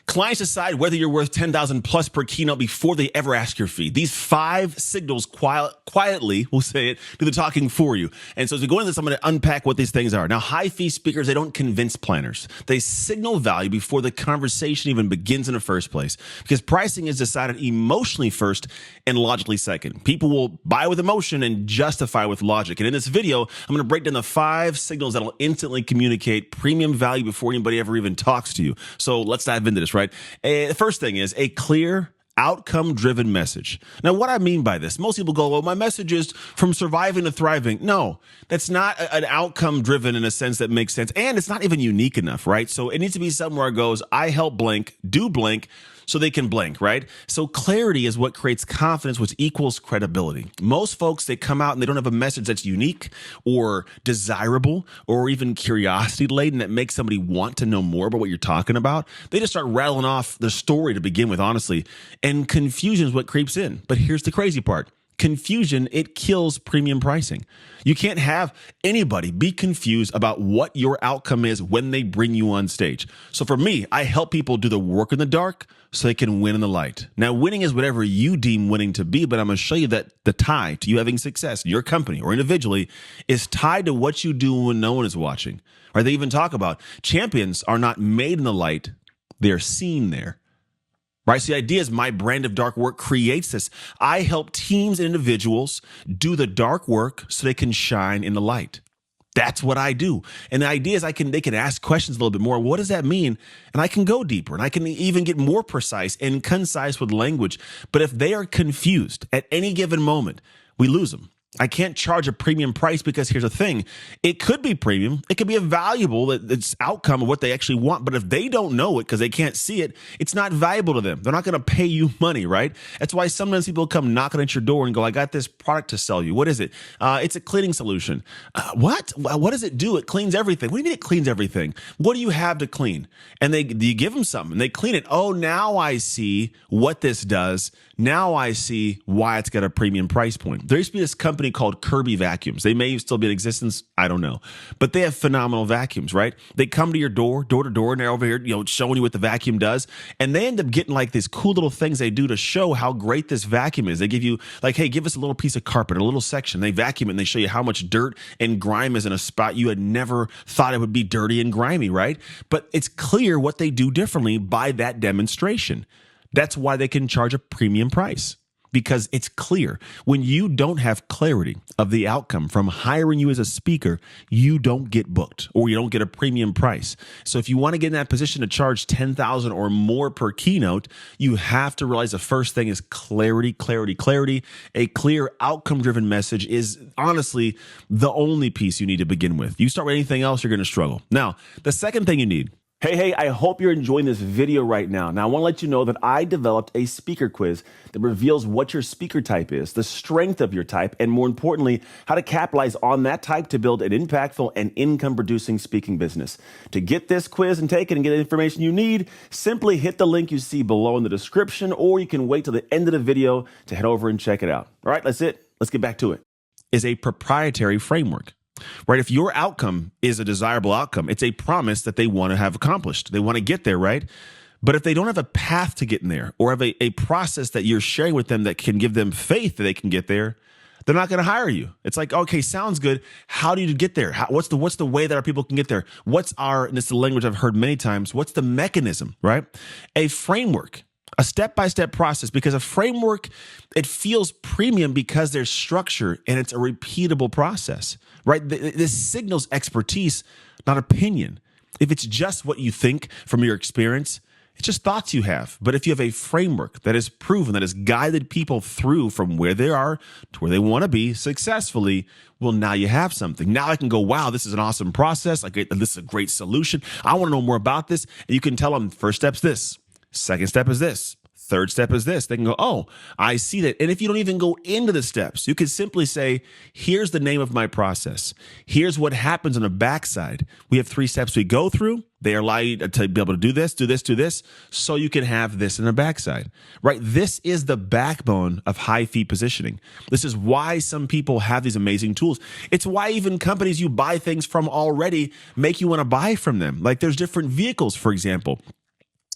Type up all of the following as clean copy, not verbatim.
Clients decide whether you're worth $10,000 plus per keynote before they ever ask your fee. These 5 signals quietly, we'll say it, do the talking for you. And so as we go into this, I'm going to unpack what these things are. Now, high fee speakers, they don't convince planners. They signal value before the conversation even begins in the first place, because pricing is decided emotionally first and logically second. People will buy with emotion and justify with logic. And in this video, I'm going to break down the 5 signals that'll instantly communicate premium value before anybody ever even talks to you. So let's dive into this, right? The first thing is a clear, outcome-driven message. Now, what I mean by this, most people go, well, my message is from surviving to thriving. No, that's not an outcome-driven in a sense that makes sense. And it's not even unique enough, right? So it needs to be somewhere it goes, I help blank, do blank, so they can blank, right? So clarity is what creates confidence, which equals credibility. Most folks, they come out and they don't have a message that's unique or desirable or even curiosity laden that makes somebody want to know more about what you're talking about. They just start rattling off the story to begin with, honestly. And confusion is what creeps in. But here's the crazy part. Confusion, it kills premium pricing. You can't have anybody be confused about what your outcome is when they bring you on stage. So for me, I help people do the work in the dark so they can win in the light. Now, winning is whatever you deem winning to be, but I'm going to show you that the tie to you having success in your company or individually is tied to what you do when no one is watching. Or they even talk about champions are not made in the light, they're seen there. Right? So the idea is my brand of dark work creates this. I help teams and individuals do the dark work so they can shine in the light. That's what I do. And the idea is they can ask questions a little bit more. What does that mean? And I can go deeper and I can even get more precise and concise with language. But if they are confused at any given moment, we lose them. I can't charge a premium price because here's the thing. It could be premium. It could be a valuable it's outcome of what they actually want. But if they don't know it because they can't see it, it's not valuable to them. They're not going to pay you money, right? That's why sometimes people come knocking at your door and go, I got this product to sell you. What is it? It's a cleaning solution. What? What does it do? It cleans everything. What do you mean it cleans everything? What do you have to clean? And you give them something and they clean it. Oh, now I see what this does. Now I see why it's got a premium price point. There used to be this company called Kirby Vacuums. They may still be in existence. I don't know. But they have phenomenal vacuums, right? They come to your door to door, and they're over here, showing you what the vacuum does. And they end up getting like these cool little things they do to show how great this vacuum is. They give you like, hey, give us a little piece of carpet, a little section. They vacuum it and they show you how much dirt and grime is in a spot you had never thought it would be dirty and grimy, right? But it's clear what they do differently by that demonstration. That's why they can charge a premium price, because it's clear. When you don't have clarity of the outcome from hiring you as a speaker, you don't get booked or you don't get a premium price. So if you want to get in that position to charge $10,000 or more per keynote, you have to realize the first thing is clarity, clarity, clarity. A clear outcome-driven message is honestly the only piece you need to begin with. You start with anything else, you're going to struggle. Now, the second thing you need. Hey, I hope you're enjoying this video right now. Now, I want to let you know that I developed a speaker quiz that reveals what your speaker type is, the strength of your type, and more importantly, how to capitalize on that type to build an impactful and income-producing speaking business. To get this quiz and take it and get the information you need, simply hit the link you see below in the description, or you can wait till the end of the video to head over and check it out. All right, that's it. Let's get back to it. Is a proprietary framework. Right? If your outcome is a desirable outcome, it's a promise that they want to have accomplished. They want to get there, right? But if they don't have a path to getting there or have a process that you're sharing with them that can give them faith that they can get there, they're not going to hire you. It's like, okay, sounds good. How do you get there? What's the way that our people can get there? And it's the language I've heard many times, what's the mechanism, right? A framework. A step-by-step process, because a framework, it feels premium because there's structure and it's a repeatable process, right? This signals expertise, not opinion. If it's just what you think from your experience, it's just thoughts you have. But if you have a framework that is proven, that has guided people through from where they are to where they want to be successfully, well, now you have something. Now I can go, wow, this is an awesome process. This is a great solution. I want to know more about this. And you can tell them, first step's this. Second step is this. Third step is this. They can go, oh, I see that. And if you don't even go into the steps, you can simply say, here's the name of my process. Here's what happens on the backside. We have 3 steps we go through. They allow you to be able to do this, do this, do this, so you can have this in the backside, right? This is the backbone of high fee positioning. This is why some people have these amazing tools. It's why even companies you buy things from already make you want to buy from them. Like there's different vehicles, for example.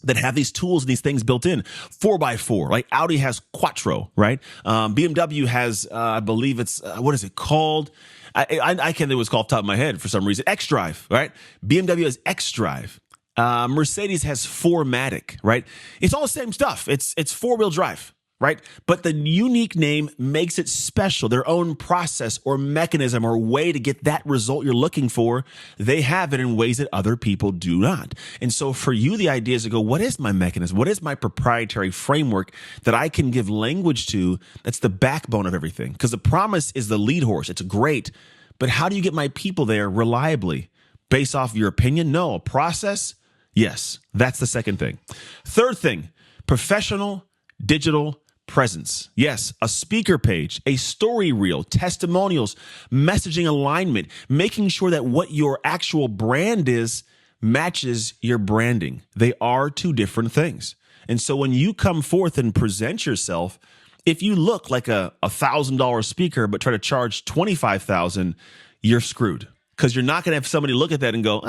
that have these tools and these things built in. 4x4, like Audi has Quattro, right? BMW has, I believe it's, what is it called? I can't think of what it's called off the top of my head for some reason. X-Drive, right? BMW has X-Drive. Mercedes has 4MATIC, right? It's all the same stuff. It's four-wheel drive, right? But the unique name makes it special. Their own process or mechanism or way to get that result you're looking for, they have it in ways that other people do not. And so for you, the idea is to go, what is my mechanism? What is my proprietary framework that I can give language to that's the backbone of everything? Because the promise is the lead horse. It's great. But how do you get my people there reliably? Based off your opinion? No. A process? Yes. That's the second thing. Third thing, professional digital presence. Yes, a speaker page, a story reel, testimonials, messaging alignment, making sure that what your actual brand is matches your branding. They are two different things. And so when you come forth and present yourself, if you look like a $1,000 speaker but try to charge $25,000, you're screwed. Because you're not going to have somebody look at that and go,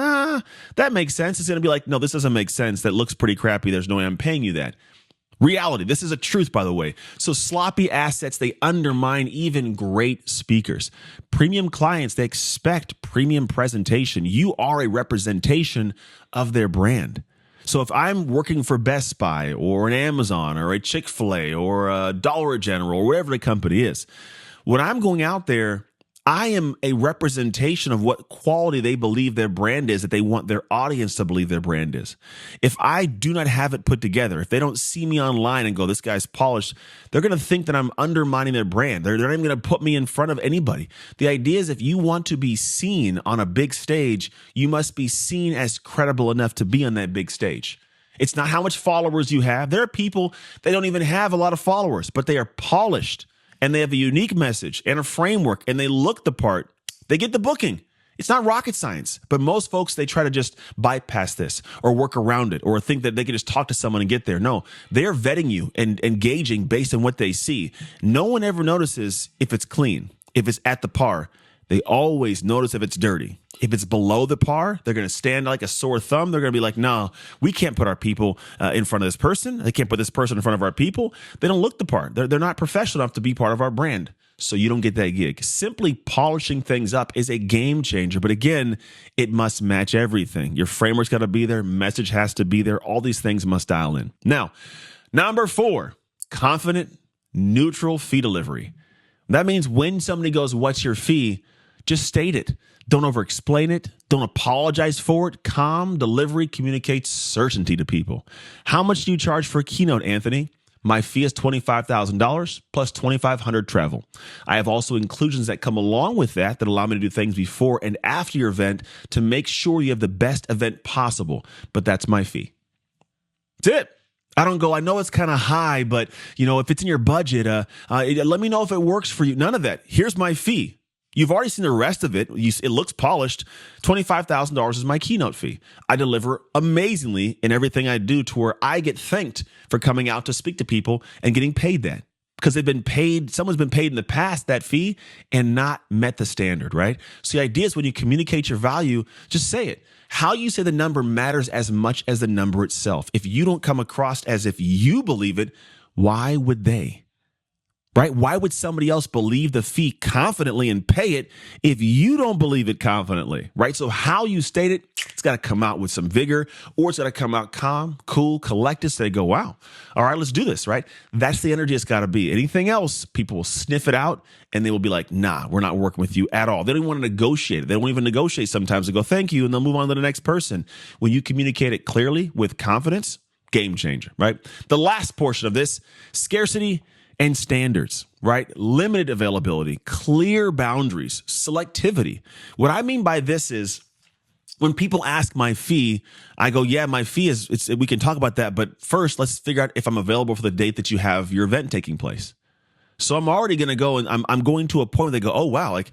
that makes sense. It's going to be like, no, this doesn't make sense. That looks pretty crappy. There's no way I'm paying you that. Reality. This is a truth, by the way. So sloppy assets, they undermine even great speakers. Premium clients, they expect premium presentation. You are a representation of their brand. So if I'm working for Best Buy or an Amazon or a Chick-fil-A or a Dollar General or whatever the company is, when I'm going out there, I am a representation of what quality they believe their brand is, that they want their audience to believe their brand is. If I do not have it put together, if they don't see me online and go, this guy's polished, they're going to think that I'm undermining their brand. They're not even going to put me in front of anybody. The idea is if you want to be seen on a big stage, you must be seen as credible enough to be on that big stage. It's not how much followers you have. There are people that don't even have a lot of followers, but they are polished. And they have a unique message and a framework, and they look the part, they get the booking. It's not rocket science, but most folks, they try to just bypass this or work around it or think that they can just talk to someone and get there. No, they're vetting you and engaging based on what they see. No one ever notices if it's clean, if it's at the par. They always notice if it's dirty. If it's below the par, they're going to stand like a sore thumb. They're going to be like, no, we can't put our people in front of this person. They can't put this person in front of our people. They don't look the part. They're not professional enough to be part of our brand. So you don't get that gig. Simply polishing things up is a game changer. But again, it must match everything. Your framework's got to be there. Message has to be there. All these things must dial in. Now, number 4, confident, neutral fee delivery. That means when somebody goes, what's your fee? Just state it. Don't over-explain it. Don't apologize for it. Calm delivery communicates certainty to people. How much do you charge for a keynote, Anthony? My fee is $25,000 plus $2,500 travel. I have also inclusions that come along with that allow me to do things before and after your event to make sure you have the best event possible. But that's my fee. That's it. I don't go, I know it's kind of high, but if it's in your budget, let me know if it works for you. None of that. Here's my fee. You've already seen the rest of it. It looks polished. $25,000 is my keynote fee. I deliver amazingly in everything I do to where I get thanked for coming out to speak to people and getting paid that. Because they've been paid, someone's been paid in the past that fee and not met the standard, right? So the idea is when you communicate your value, just say it. How you say the number matters as much as the number itself. If you don't come across as if you believe it, why would they? Right? Why would somebody else believe the fee confidently and pay it if you don't believe it confidently? Right? So how you state it, it's got to come out with some vigor, or it's got to come out calm, cool, collected. So they go, wow, all right, let's do this, right? That's the energy it's got to be. Anything else, people will sniff it out and they will be like, nah, we're not working with you at all. They don't even want to negotiate it. They don't even negotiate sometimes. They go, thank you, and they'll move on to the next person. When you communicate it clearly with confidence, game changer, right? The last portion of this, scarcity and standards, right? Limited availability, clear boundaries, selectivity. What I mean by this is when people ask my fee, I go, yeah, my fee is, we can talk about that. But first, let's figure out if I'm available for the date that you have your event taking place. So I'm already going to go and I'm going to a point where they go, oh, wow, like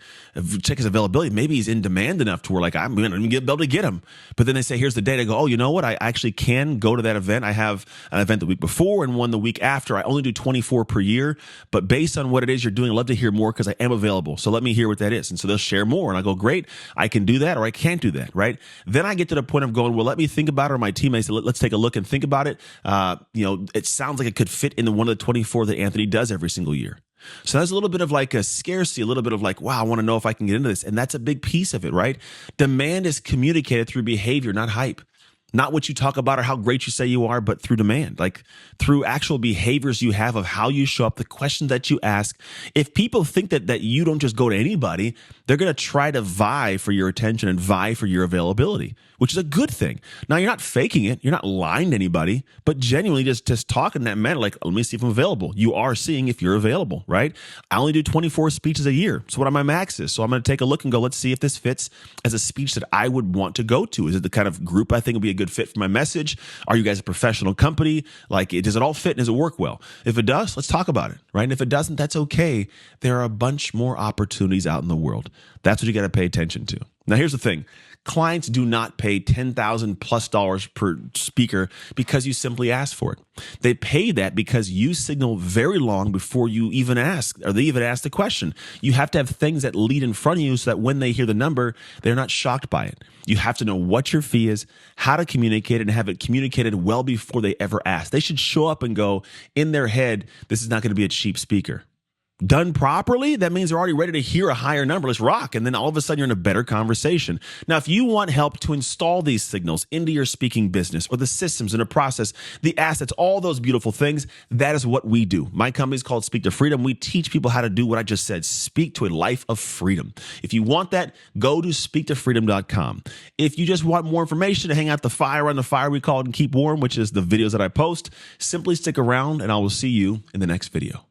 check his availability. Maybe he's in demand enough to where like I'm going to be able to get him. But then they say, here's the date. I go, oh, you know what? I actually can go to that event. I have an event the week before and one the week after. I only do 24 per year. But based on what it is you're doing, I'd love to hear more because I am available. So let me hear what that is. And so they'll share more. And I go, great, I can do that or I can't do that, right? Then I get to the point of going, well, let me think about it. Or my teammates say, let's take a look and think about it. It sounds like it could fit into one of the 24 that Anthony does every single year. So that's a little bit of like a scarcity, a little bit of like, wow, I want to know if I can get into this. And that's a big piece of it, right? Demand is communicated through behavior, not hype. Not what you talk about or how great you say you are, but through demand, like through actual behaviors you have of how you show up, the questions that you ask. If people think that you don't just go to anybody, they're going to try to vie for your attention and vie for your availability, which is a good thing. Now, you're not faking it. You're not lying to anybody, but genuinely just talking in that manner, like, let me see if I'm available. You are seeing if you're available, right? I only do 24 speeches a year. So what are my maxes? So I'm going to take a look and go, let's see if this fits as a speech that I would want to go to. Is it the kind of group I think would be a good fit for my message? Are you guys a professional company? Like, does it all fit and does it work well? If it does, let's talk about it, right? And if it doesn't, that's okay. There are a bunch more opportunities out in the world. That's what you got to pay attention to. Now, here's the thing. Clients do not pay $10,000+ per speaker because you simply ask for it. They pay that because you signal very long before you even ask, or they even ask the question. You have to have things that lead in front of you so that when they hear the number, they're not shocked by it. You have to know what your fee is, how to communicate it, and have it communicated well before they ever ask. They should show up and go, in their head, this is not going to be a cheap speaker. Done properly, that means they're already ready to hear a higher number. Let's rock. And then all of a sudden you're in a better conversation. Now, if you want help to install these signals into your speaking business or the systems and the process, the assets, all those beautiful things, that is what we do. My company is called Speak to Freedom. We teach people how to do what I just said, speak to a life of freedom. If you want that, go to speaktofreedom.com. If you just want more information to hang out the fire on the fire we call it and keep warm, which is the videos that I post, simply stick around and I will see you in the next video.